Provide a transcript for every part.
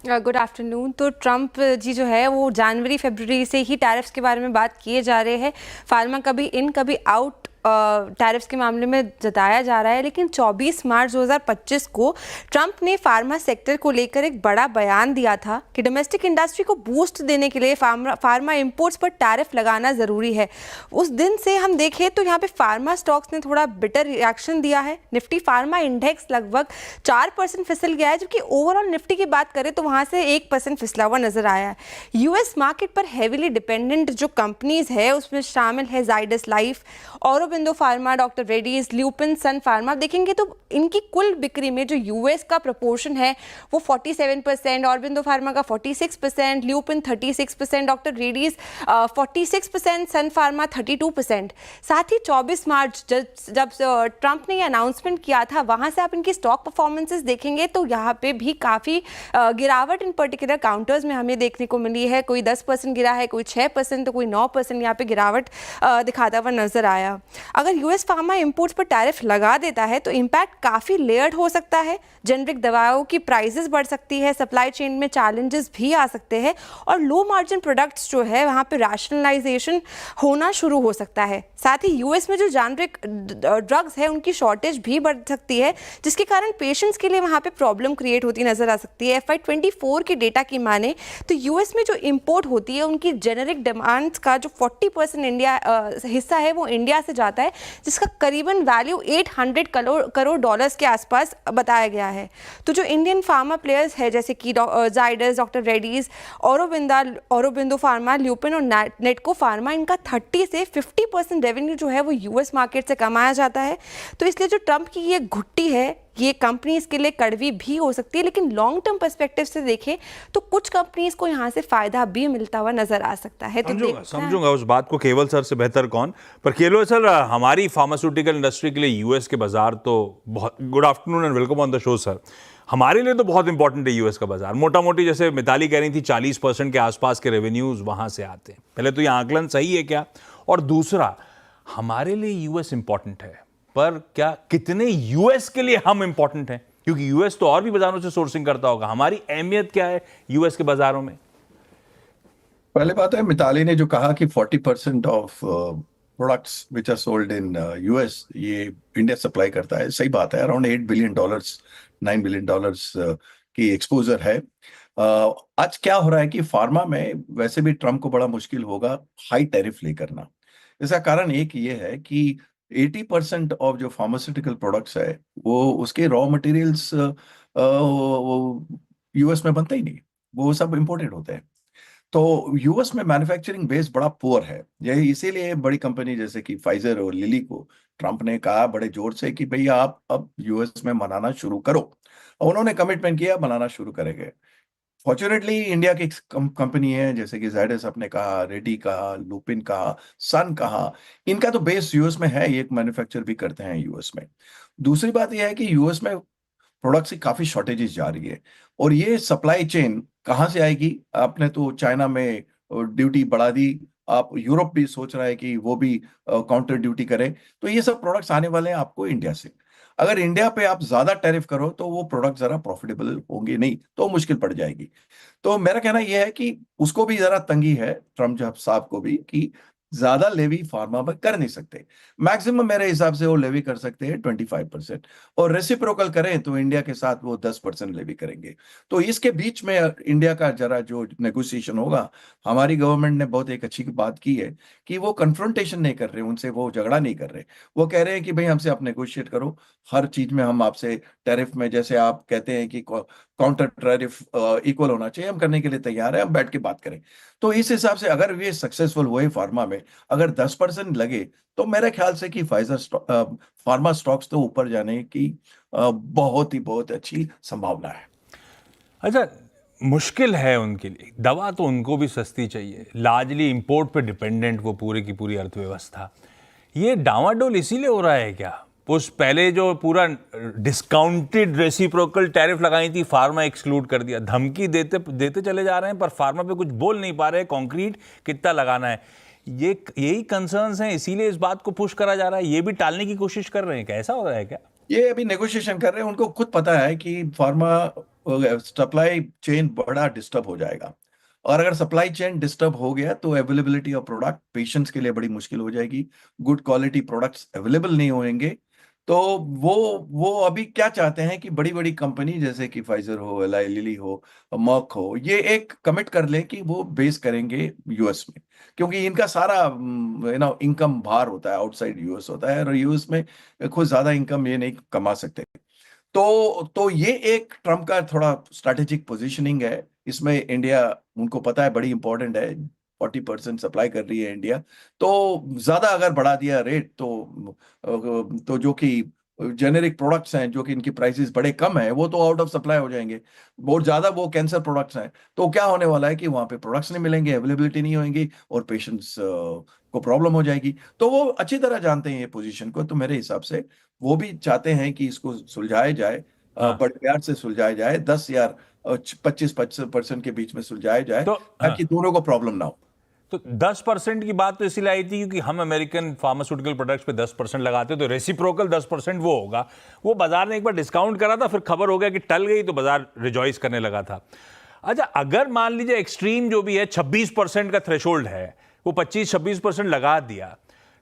Good afternoon. तो Trump जी जो है वो जनवरी फरवरी से ही टैरिफ्स के बारे में बात किए जा रहे हैं। फार्मा कभी इन कभी आउट टैरिफ्स के मामले में जताया जा रहा है, लेकिन 24 मार्च 2025 को ट्रम्प ने फार्मा सेक्टर को लेकर एक बड़ा बयान दिया था कि डोमेस्टिक इंडस्ट्री को बूस्ट देने के लिए फार्मा इंपोर्ट्स पर टैरिफ लगाना ज़रूरी है। उस दिन से हम देखें तो यहाँ पे फार्मा स्टॉक्स ने थोड़ा बिटर रिएक्शन दिया है। निफ्टी फार्मा इंडेक्स लगभग 4% फिसल गया है, जबकि ओवरऑल निफ्टी की बात करें तो वहाँ से 1% फिसला हुआ नजर आया है। यूएस मार्केट पर हैवीली डिपेंडेंट जो कंपनीज है उसमें शामिल है Zydus life, Aurobindo pharma, doctor Reddy's, Lupin, Sun pharma. देखेंगे तो इनकी कुल बिक्री में जो यूएस का प्रपोर्शन है वो 47%, औरोबिंदो फार्मा का 46%, ल्यूपिन 36%, डॉक्टर रेड्डीज 46%, सन फार्मा 32%। साथ ही 24 मार्च जब ट्रंप ने ये अनाउंसमेंट किया था, वहां से आप इनकी स्टॉक परफॉर्मेंसेस देखेंगे तो यहाँ पे भी काफ़ी गिरावट इन पर्टिकुलर काउंटर्स में हमें देखने को मिली है। कोई 10% गिरा है, कोई 6%, तो कोई 9% यहाँ पे गिरावट दिखाता हुआ नजर आया। अगर यूएस फार्मा इंपोर्ट्स पर टैरिफ लगा देता है तो इम्पैक्ट काफ़ी लेयर्ड हो सकता है। जेनरिक दवाओं की प्राइसेस बढ़ सकती है, सप्लाई चेन में चैलेंजेस भी आ सकते हैं, और लो मार्जिन प्रोडक्ट्स जो है वहाँ पे रैशनलाइजेशन होना शुरू हो सकता है। साथ ही यूएस में जो जेनरिक ड्रग्स है उनकी शॉर्टेज भी बढ़ सकती है, जिसके कारण पेशेंट्स के लिए वहाँ पे प्रॉब्लम क्रिएट होती नजर आ सकती है। FY24 के डेटा की माने तो यूएस में जो इंपोर्ट होती है उनकी जेनरिक डिमांड्स का जो 40% इंडिया हिस्सा है वो इंडिया से जाता है, जिसका करीबन वैल्यू 800 करोड़ डॉलर्स के आसपास बताया गया है। तो जो इंडियन फार्मा प्लेयर्स है जैसे कि Zydus, doctor Reddy's, Aurobindo pharma, lupin और नेटको फार्मा, इनका 30 से 50% रेवेन्यू जो है वो यूएस मार्केट से कमाया जाता है। तो इसलिए जो ट्रंप की ये घुट्टी है ये कंपनीज के लिए कड़वी भी हो सकती है, लेकिन लॉन्ग टर्म पर्सपेक्टिव से देखें तो कुछ कंपनीज को यहाँ से फायदा भी मिलता हुआ नजर आ सकता है। तो समझूंगा उस बात को, केवल सर से बेहतर कौन। पर केवल सर, हमारी फार्मास्यूटिकल इंडस्ट्री के लिए यूएस के बाजार तो बहुत। Good afternoon and welcome on the show sir. हमारे लिए तो बहुत इंपॉर्टेंट है यूएस का बाजार। मोटा मोटी जैसे मिताली कह रही थी 40% के आसपास के रेवेन्यूज वहां से आते हैं। पहले तो ये आकलन सही है क्या? और दूसरा, हमारे लिए यूएस इंपॉर्टेंट है, पर क्या कितने यूएस के लिए हम इंपॉर्टेंट हैं? क्योंकि यूएस तो और भी बाजारों से सोर्सिंग करता होगा। हमारी अहमियत क्या है यूएस के बाजारों में? पहले बात है, मिताली ने जो कहा कि 40% of products which are sold in US ये इंडिया सप्लाई करता है। सही बात है, अराउंड $8 बिलियन, $9 बिलियन की एक्सपोजर है। आज क्या हो रहा है कि फार्मा में वैसे भी ट्रम्प को बड़ा मुश्किल होगा हाई टैरिफ ले करना। इसका कारण एक ये है कि 80% ऑफ जो फार्मास्यूटिकल प्रोडक्ट्स है वो उसके रॉ मटेरियल्स यूएस में बनते ही नहीं, वो सब इंपोर्टेड होते हैं। तो यूएस में मैन्युफैक्चरिंग बेस बड़ा पुअर है। यही इसीलिए बड़ी कंपनी जैसे कि फाइजर और लिली को ट्रंप ने कहा बड़े जोर से कि भैया आप अब यूएस में बनाना शुरू करो, और उन्होंने कमिटमेंट किया बनाना शुरू करेंगे। फॉर्चुनेटली इंडिया की कंपनी है जैसे कि जाइडस आपने कहा, रेड्डी कहा, लुपिन कहा, सन कहा, इनका तो बेस यूएस में है, ये मैन्युफैक्चर भी करते हैं यूएस में। दूसरी बात यह है कि यूएस में प्रोडक्ट्स की काफी शॉर्टेजेस जा रही है, और ये सप्लाई चेन कहाँ से आएगी? आपने तो चाइना में ड्यूटी बढ़ा दी, आप यूरोप भी सोच रहा है कि वो भी काउंटर ड्यूटी करे, तो ये सब प्रोडक्ट्स आने वाले हैं आपको इंडिया से। अगर इंडिया पे आप ज्यादा टैरिफ करो तो वो प्रोडक्ट जरा प्रॉफिटेबल होंगे नहीं, तो मुश्किल पड़ जाएगी। तो मेरा कहना यह है कि उसको भी जरा तंगी है ट्रम्प साहब को भी, कि ज्यादा लेवी फार्मा में कर नहीं सकते। मैक्सिमम मेरे हिसाब से वो लेवी कर सकते हैं 25%, और रेसिप्रोकल करें तो इंडिया के साथ वो 10% लेवी करेंगे। तो इसके बीच में इंडिया का जरा जो नेगोशिएशन होगा, हमारी गवर्नमेंट ने बहुत एक अच्छी बात की है कि वो कन्फ्रंटेशन नहीं कर रहे, उनसे वो झगड़ा नहीं कर रहे। वो कह रहे हैं कि भाई हमसे आप नेगोशिएट करो, हर चीज में हम आपसे टैरिफ में, जैसे आप कहते हैं कि काउंटर टैरिफ इक्वल होना चाहिए, हम करने के लिए तैयार है, हम बैठ के बात करें। तो इस हिसाब से अगर ये सक्सेसफुल हुए फार्मा में, अगर 10% लगे, तो मेरे ख्याल से कि फार्मा स्टॉक्स तो ऊपर जाने की बहुत अच्छी संभावना है। अच्छा, मुश्किल है उनके लिए। दवा तो उनको भी सस्ती चाहिए, लार्जली इंपोर्ट पे डिपेंडेंट वो पूरी की पूरी अर्थव्यवस्था। ये डावाडोल इसीलिए हो रहा है क्या? उस पहले जो पूरा डिस्काउंटेड रेसिप्रोकल टैरिफ लगाई थी, फार्मा एक्सक्लूड कर दिया, धमकी देते देते चले जा रहे हैं, पर फार्मा पे कुछ बोल नहीं पा रहे, कॉन्क्रीट कितना लगाना है। यही कंसर्न्स हैं, इसीलिए इस बात को पुश करा जा रहा है। ये भी टालने की कोशिश कर रहे हैं क्या? ऐसा हो रहा है क्या? ये अभी नेगोशिएशन कर रहे हैं, उनको खुद पता है कि फार्मा सप्लाई चेन बड़ा डिस्टर्ब हो जाएगा। और अगर सप्लाई चेन डिस्टर्ब हो गया तो अवेलेबिलिटी ऑफ प्रोडक्ट पेशेंट्स के लिए बड़ी मुश्किल हो जाएगी, गुड क्वालिटी प्रोडक्ट्स अवेलेबल नहीं होंगे। तो वो वो अभी क्या चाहते हैं कि बड़ी बड़ी कंपनी जैसे कि फाइजर हो, एलाई लिली हो, मर्क हो, ये एक कमिट कर लें कि वो बेस करेंगे यूएस में, क्योंकि इनका सारा इनकम बाहर होता है, आउटसाइड यूएस होता है, और यूएस में कुछ ज्यादा इनकम ये नहीं कमा सकते। तो ये एक ट्रम्प का थोड़ा स्ट्रैटेजिक पोजीशनिंग है। इसमें इंडिया, उनको पता है बड़ी इंपॉर्टेंट है, 40% सप्लाई कर रही है इंडिया। तो ज्यादा अगर बढ़ा दिया रेट तो जो कि जेनेरिक प्रोडक्ट्स हैं, जो कि इनकी प्राइसेस बड़े कम है, वो तो आउट ऑफ सप्लाई हो जाएंगे। बहुत ज्यादा वो कैंसर प्रोडक्ट्स हैं, तो क्या होने वाला है कि वहां पे प्रोडक्ट्स नहीं मिलेंगे, अवेलेबिलिटी नहीं होगी, और पेशेंट्स को प्रॉब्लम हो जाएगी। तो वो अच्छी तरह जानते हैं ये पोजीशन को, तो मेरे हिसाब से वो भी चाहते हैं कि इसको सुलझाया जाए, हाँ बड़े प्यार से सुलझाया जाए, 10 या 25% के बीच में सुलझाया जाए, तो हाँ, ताकि दोनों को प्रॉब्लम ना हो। तो 10% की बात तो इसलिए आई थी क्योंकि हम अमेरिकन फार्मास्यूटिकल प्रोडक्ट्स पे 10% लगाते, तो रेसिप्रोकल 10% वो होगा। वो बाजार ने एक बार डिस्काउंट करा था, फिर खबर हो गया कि टल गई, तो बाजार रिजॉइस करने लगा था। अच्छा, अगर मान लीजिए एक्सट्रीम जो भी है 26% का थ्रेशोल्ड है, वो 25-26% लगा दिया,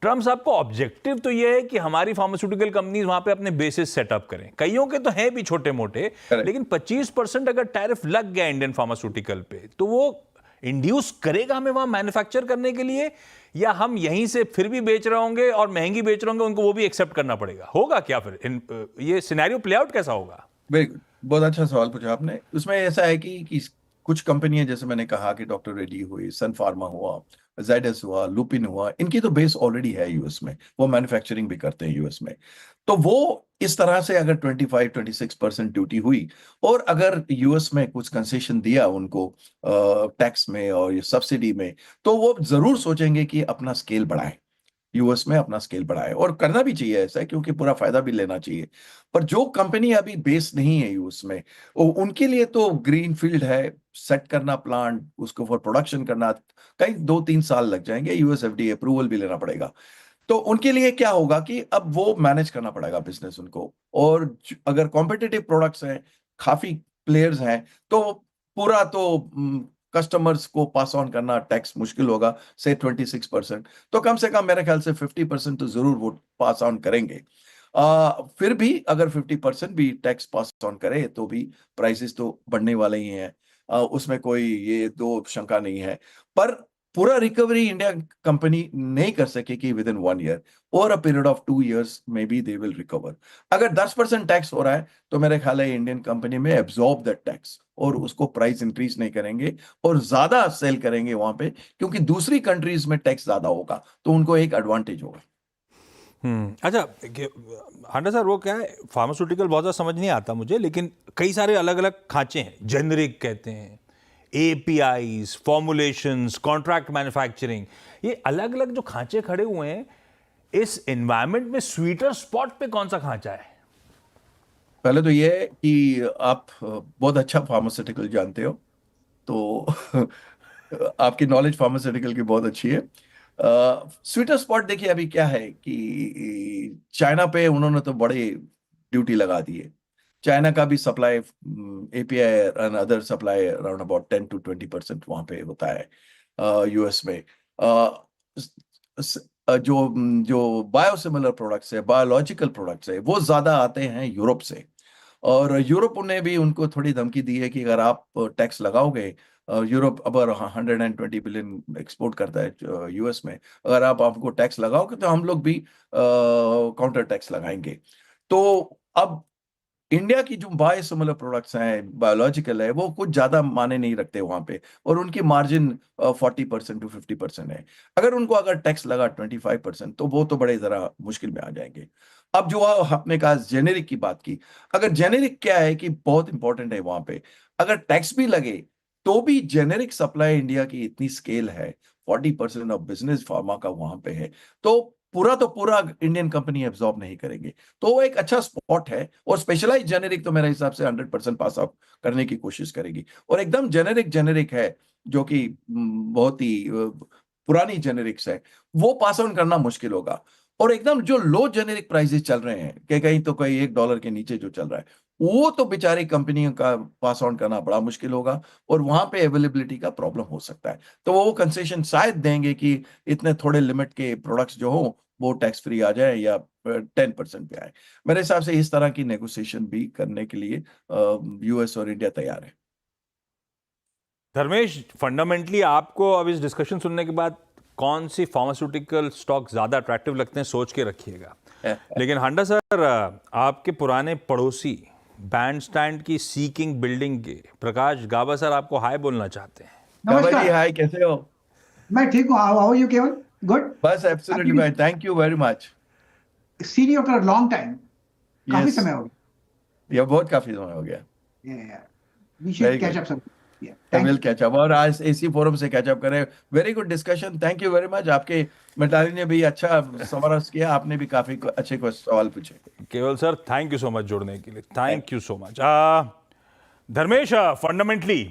ट्रम्प साहब को ऑब्जेक्टिव तो ये है कि हमारी फार्मास्यूटिकल कंपनीज वहां पे अपने बेसिस सेटअप करें। कईयों के तो हैं भी छोटे मोटे, Correct. लेकिन 25% अगर टैरिफ लग गया इंडियन फार्मास्यूटिकल पे, तो वो इंड्यूस करेगा हमें वहां मैन्युफैक्चर करने के लिए, या हम यहीं से फिर भी बेच रहे होंगे और महंगी बेच रहे होंगे, उनको वो भी एक्सेप्ट करना पड़ेगा? होगा क्या फिर ये सिनेरियो प्ले आउट कैसा होगा? बिल्कुल, बहुत अच्छा सवाल पूछा आपने। उसमें ऐसा है कि कुछ कंपनियां, जैसे मैंने कहा कि डॉक्टर रेड्डी हुई, सन फार्मा हुआ, जाइडस हुआ, लुपिन हुआ, इनकी तो बेस ऑलरेडी है यूएस में, वो मैन्युफैक्चरिंग भी करते हैं यूएस में। तो वो इस तरह से अगर 25-26% ड्यूटी हुई, और अगर यूएस में कुछ कंसेशन दिया उनको टैक्स में और ये सब्सिडी में, तो वो जरूर सोचेंगे कि अपना स्केल बढ़ाएं, यूएस में अपना स्केल बढ़ाए, और करना भी चाहिए ऐसा, क्योंकि पूरा फायदा भी लेना चाहिए। पर जो कंपनी अभी बेस नहीं है यूएस में, उनके लिए तो ग्रीन फील्ड है, सेट करना प्लांट, उसको फॉर प्रोडक्शन करना कई 2-3 साल लग जाएंगे, यूएस एफडीए अप्रूवल भी लेना पड़ेगा। तो उनके लिए क्या होगा कि अब वो मैनेज करना पड़ेगा बिजनेस उनको, और अगर कॉम्पिटिटिव प्रोडक्ट्स हैं, काफी प्लेयर्स हैं, तो पूरा तो कस्टमर्स को पास ऑन करना टैक्स मुश्किल होगा, से 26%। तो कम से कम मेरे ख्याल से 50% तो जरूर वो पास ऑन करेंगे। फिर भी अगर 50% भी टैक्स पास ऑन करे, तो भी प्राइसेस तो बढ़ने वाले ही हैं, उसमें कोई ये दो शंका नहीं है। पर पूरा रिकवरी इंडिया कंपनी नहीं कर सकेगी विद इन 1 ईयर, और a period of 2 years may be they will recover. अगर 10% टैक्स हो रहा है, तो मेरे ख्याल है इंडियन कंपनी में एब्जॉर्ब दैट टैक्स, और उसको प्राइस इंक्रीज नहीं करेंगे, और ज्यादा सेल करेंगे वहां पे, क्योंकि दूसरी कंट्रीज में टैक्स ज्यादा होगा, तो उनको एक एडवांटेज होगा। अच्छा, हांडा सर, वो क्या है, फार्मास्यूटिकल बहुत ज़्यादा समझ नहीं आता मुझे, लेकिन कई सारे अलग अलग खांचे हैं, जेनरिक कहते हैं, एपीआईज, फॉर्मुलेशंस, कॉन्ट्रैक्ट मैन्युफैक्चरिंग, ये अलग अलग जो खांचे खड़े हुए हैं, इस एनवायरनमेंट में स्वीटर स्पॉट पे कौन सा खांचा है? पहले तो ये है कि आप बहुत अच्छा फार्मास्यूटिकल जानते हो, तो आपकी नॉलेज फार्मास्यूटिकल की बहुत अच्छी है। स्वीटर स्पॉट देखिए, अभी क्या है कि चाइना पे उन्होंने तो बड़े ड्यूटी लगा दी है। चाइना का भी supply, API and other supply around about 10-20% वहां पे होता है यूएस में। जो जो बायोसिमिलर प्रोडक्ट्स है, बायोलॉजिकल प्रोडक्ट्स है, वो ज्यादा आते हैं यूरोप से, और यूरोप ने भी उनको थोड़ी धमकी दी है कि अगर आप टैक्स लगाओगे, यूरोप अगर 120 बिलियन एक्सपोर्ट करता है यूएस में, अगर आप आपको टैक्स लगाओगे, तो हम लोग भी काउंटर टैक्स लगाएंगे। तो अब इंडिया की जो बायोसिमिलर प्रोडक्ट्स हैं, बायोलॉजिकल है, वो कुछ ज्यादा माने नहीं रखते वहां पे, और उनकी मार्जिन 40% to 50% है। अगर टैक्स लगा 25%, तो वो तो बड़े जरा मुश्किल में आ जाएंगे। अब जो आपने कहा जेनेरिक की बात की, अगर जेनेरिक क्या है कि बहुत इंपॉर्टेंट है वहां पे, अगर टैक्स भी लगे, तो भी जेनेरिक सप्लाई इंडिया की इतनी स्केल है, 40% ऑफ बिजनेस फार्मा का वहां पे है, तो पूरा इंडियन कंपनी एब्जॉर्ब नहीं करेंगे। तो वो एक अच्छा स्पॉट है, और स्पेशलाइज जेनेरिक तो मेरे हिसाब से 100% पास ऑफ करने की कोशिश करेगी, और एकदम जेनेरिक जेनेरिक है, जो कि बहुत ही पुरानी जेनेरिक्स है, वो पास ऑन करना मुश्किल होगा। और एकदम जो लो जेनेरिक प्राइसेस चल रहे हैं, कि कहीं तो कहीं $1 के नीचे जो चल रहा है, वो तो बेचारी कंपनियों का पास ऑन करना बड़ा मुश्किल होगा और वहां पे अवेलेबिलिटी का प्रॉब्लम हो सकता है। तो वो कंसेशन शायद देंगे कि इतने थोड़े लिमिट के प्रोडक्ट्स जो हो वो टैक्स फ्री आ जाए या 10% पे आए। मेरे हिसाब से इस तरह की नेगोशिएशन भी करने के लिए यूएस और इंडिया तैयार है। धर्मेश, फंडामेंटली आपको अब इस डिस्कशन सुनने के बाद कौन सी फार्मास्यूटिकल स्टॉक ज्यादा अट्रैक्टिव लगते हैं सोच के रखिएगा। लेकिन हांडा सर, आपके पुराने पड़ोसी बैंडस्टैंड की सीकिंग बिल्डिंग के प्रकाश गाबा सर आपको हाय बोलना चाहते हैं। गाबा जी, नमस्कार। हाय, कैसे हो? मैं ठीक हूँ। हाउ आर यू केवल? गुड। बस absolutely fine, thank you very much. Seen you after long time. काफी Yes. समय हो ये बहुत काफी समय हो गया। गया। We Very should catch good. Up some. Will catch up, और आज इसी फोरम से कैच अप करें। Very good discussion, thank you very much. आपके मिताली ने भी अच्छा समराइज किया, आपने भी काफी अच्छे सवाल पूछे। केवल sir, thank you so much जुड़ने के लिए, thank you so much. Dharmesh, fundamentally